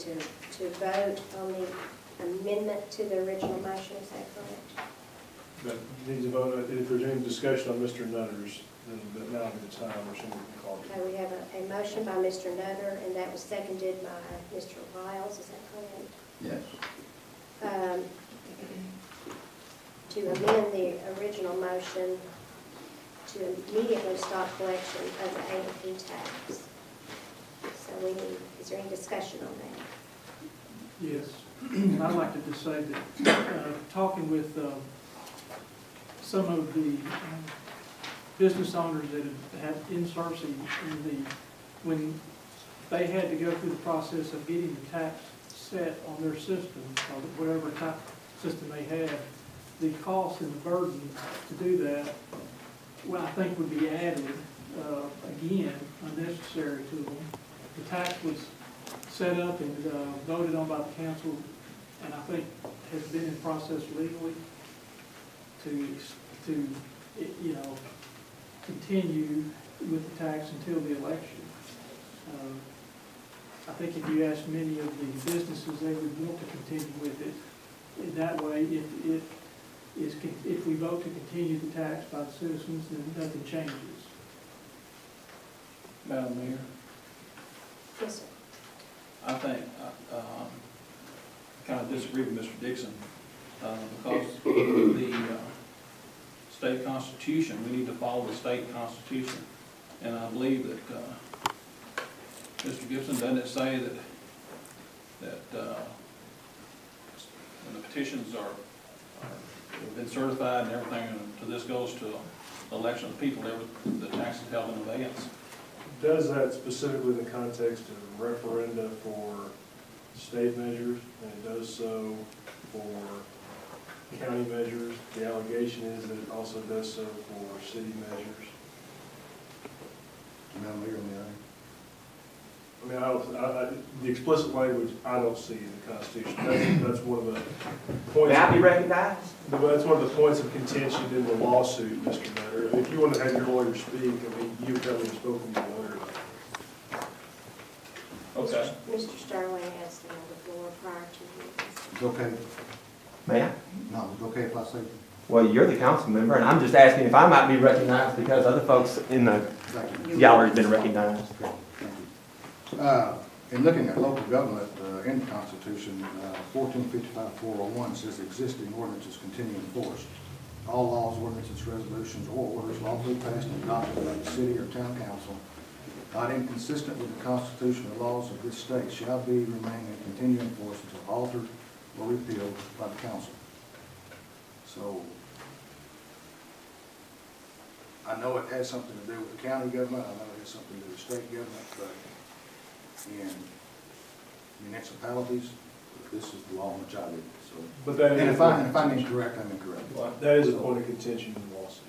to vote on the amendment to the original motion, is that correct? But you need to vote, if there's any discussion on Mr. Nutter's, then now would be the time where someone can call it. Okay, we have a motion by Mr. Nutter, and that was seconded by Mr. Wiles, is that correct? Yes. To amend the original motion to immediately stop collection of the A&P tax. So we need, is there any discussion on that? Yes, and I'd like to just say that, talking with some of the business owners that have in Searcy, when they had to go through the process of getting the tax set on their system, or whatever type of system they had, the cost and the burden to do that, well, I think would be added, again, unnecessary to them. The tax was set up and voted on by the council, and I think has been in process legally to continue with the tax until the election. I think if you ask many of the businesses, they would want to continue with it. That way, if we vote to continue the tax by the citizens, then nothing changes. Madam Mayor, Yes, sir. I think, kind of disagree with Mr. Dixon, because the state constitution, we need to follow the state constitution. And I believe that, Mr. Gibson, doesn't it say that when the petitions have been certified and everything, and this goes to election of people, the tax is held in advance? Does that specifically in the context of referenda for state measures, and it does so for county measures. The allegation is that it also does so for city measures. Madam Mayor, may I? The explicit language, I don't see in the Constitution. That's one of the points. May I be recognized? That's one of the points of contention in the lawsuit, Mr. Nutter. If you want to have your lawyer speak, you haven't spoken to your lawyer about it. Okay. Mr. Sterling has the floor prior to you. It's okay. May I? No, it's okay if I say. Well, you're the council member, and I'm just asking if I might be recognized because other folks in the Thank you. gallery have been recognized. Okay, thank you. In looking at local government in the Constitution, 1455-401 says existing ordinances continue in force. All laws, ordinances, resolutions, or orders lawfully passed and adopted by the city or town council not inconsistent with the Constitution or laws of this state shall be, remain, and continue in force until altered or repealed by the council. So, I know it has something to do with the county government, I know it has something to do with state government, but in municipalities, this is the law in which I live. So, But that and is, if I'm incorrect, I'm incorrect. that is a point of contention in the lawsuit.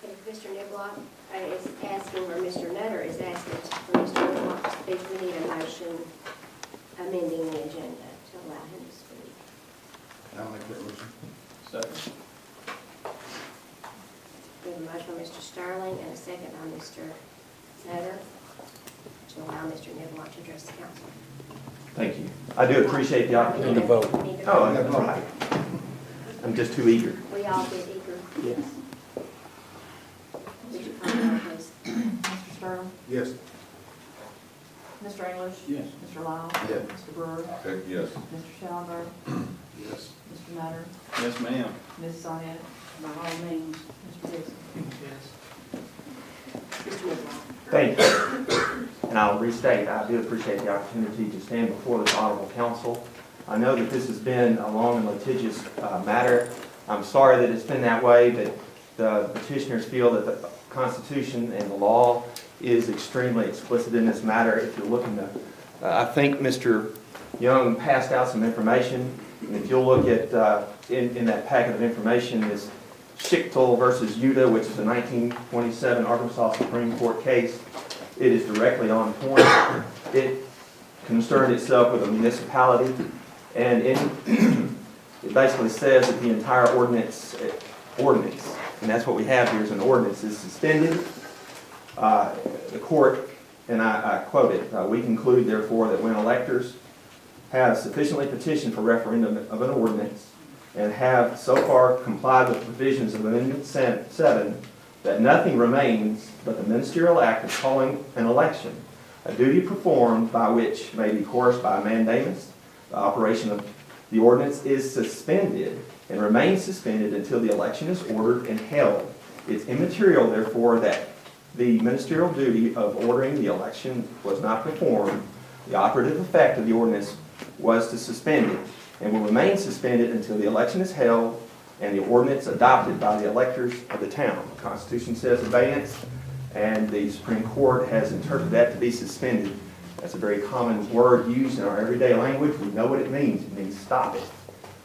If Mr. Niblock is asking, or Mr. Nutter is asking for Mr. Niblock to speak, we need a motion amending the agenda to allow him to speak. I'll make that motion. Second. We have a motion by Mr. Sterling and a second by Mr. Nutter to allow Mr. Niblock to address the council. Thank you. I do appreciate the opportunity to vote. Need to Oh, vote. that's all right. I'm just too eager. We all get eager. Yes. Would you call the roll, please? Mr. Sterling? Yes. Mr. English? Yes. Mr. Lyle? Yes. Mr. Brewer? Yes. Mr. Schellenberg? Yes. Mr. Nutter? Yes, ma'am. Ms. Soniat? By all means, Mr. Dixon? Yes. Mr. Whitlock? Thank you. And I'll restate, I do appreciate the opportunity to stand before this honorable council. I know that this has been a long and litigious matter. I'm sorry that it's been that way, but the petitioners feel that the Constitution and the law is extremely explicit in this matter. If you're looking to, I think Mr. Young passed out some information, and if you'll look at, in that packet of information is Schichtel versus Utah, which is a 1927 Arkansas Supreme Court case. It is directly on point. It concerned itself with a municipality, and it basically says that the entire ordinance, and that's what we have here is an ordinance, is suspended. The court and I quote it, "We conclude therefore that when electors have sufficiently petitioned for referendum of an ordinance and have so far complied with the provisions of Amendment 7, that nothing remains but the ministerial act of calling an election, a duty performed by which may be coerced by mandamus. The operation of the ordinance is suspended and remains suspended until the election is ordered and held. It's immaterial, therefore, that the ministerial duty of ordering the election was not performed. The operative effect of the ordinance was to suspend it and will remain suspended until the election is held and the ordinance adopted by the electors of the town." The Constitution says abeyance, and the Supreme Court has interpreted that to be suspended. That's a very common word used in our everyday language. We know what it means. It means stop it.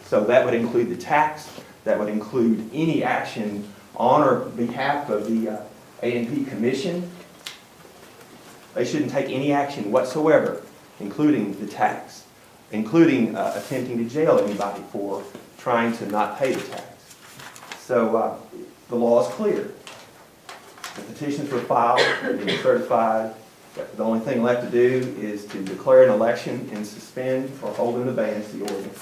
So that would include the tax. That would include any action on or behalf of the A&P Commission. They shouldn't take any action whatsoever, including the tax, including attempting to jail anybody for trying to not pay the tax. So the law is clear. The petitions were filed, they're being certified. The only thing left to do is to declare an election and suspend or hold in abeyance the ordinance.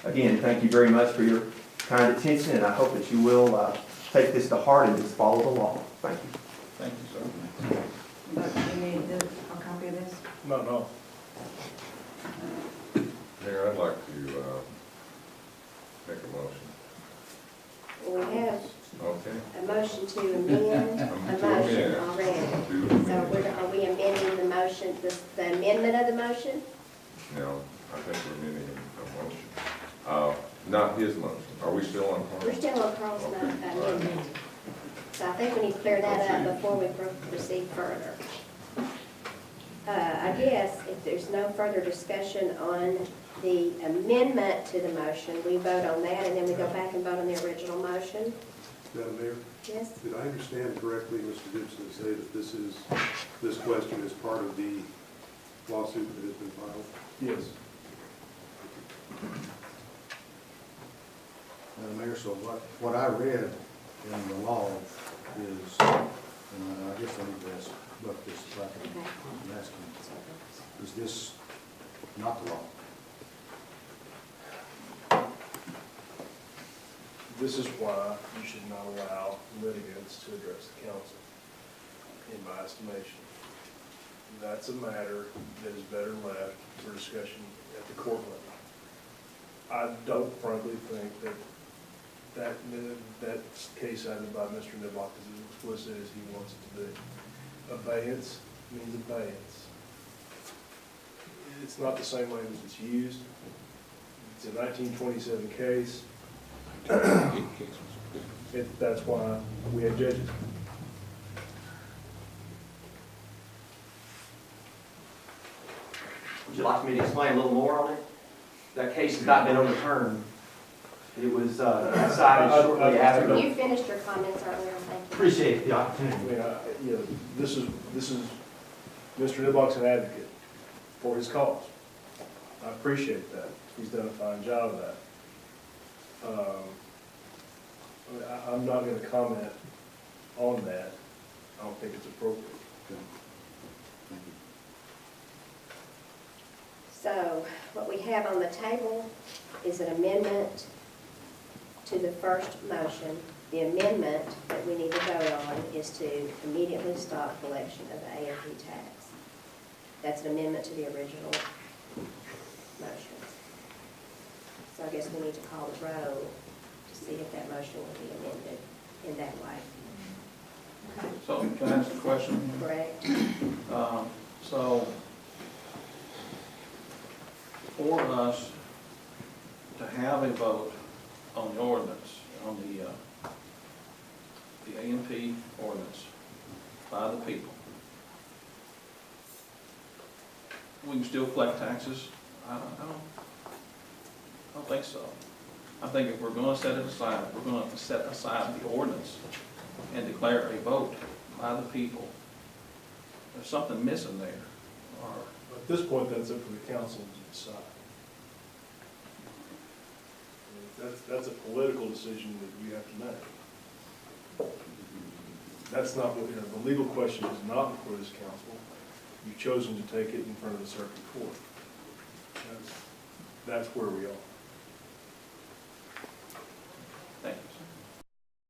Again, thank you very much for your kind attention, and I hope that you will take this to heart and just follow the law. Thank you. Thank you, sir. But you need a copy of this? No. Mayor, I'd like to make a motion. We have Okay. a motion to amend a motion already. So are we amending the motion, the amendment of the motion? No, I think we're amending a motion. Not his motion. Are we still on We're Carl? still on Carl's amendment. So I think we need to clear that up before we proceed further. I guess if there's no further discussion on the amendment to the motion, we vote on that and then we go back and vote on the original motion. Madam Mayor, Yes? did I understand correctly, Mr. Gibson, to say that this question is part of the lawsuit that has been filed? Yes. Madam Mayor, so what I read in the law is, and I guess I need to ask Buck this, if I can ask him, is this not the law? This is why you should not allow litigants to address the council, in my estimation. That's a matter that is better left for discussion at the court level. I don't frankly think that case cited by Mr. Niblock is as explicit as he wants it to be. Abeyance means abeyance. It's not the same language that's used. It's a 1927 case. That's why we have judges. Would you like me to explain a little more on it? That case has not been overturned. It was decided shortly after. You finished your comments earlier, thank you. Appreciate the I opportunity. mean, this is Mr. Niblock's an advocate for his cause. I appreciate that. He's done a fine job of that. I'm not going to comment on that. I don't think it's appropriate. Okay. Thank you. So what we have on the table is an amendment to the first motion. The amendment that we need to vote on is to immediately stop collection of the A&P tax. That's an amendment to the original motion. So I guess we need to call the roll to see if that motion will be amended in that way. So can I ask a question? Correct? So for us to have a vote on the ordinance, on the A&P ordinance by the people, we can still collect taxes? I don't think so. I think if we're going to set it aside, we're going to set aside the ordinance and declare a vote by the people. There's something missing there. Or At this point, that's up for the council to decide. I mean, that's a political decision that you have to make. That's not, the legal question is not before this council. You've chosen to take it in front of the circuit court. That's where we are.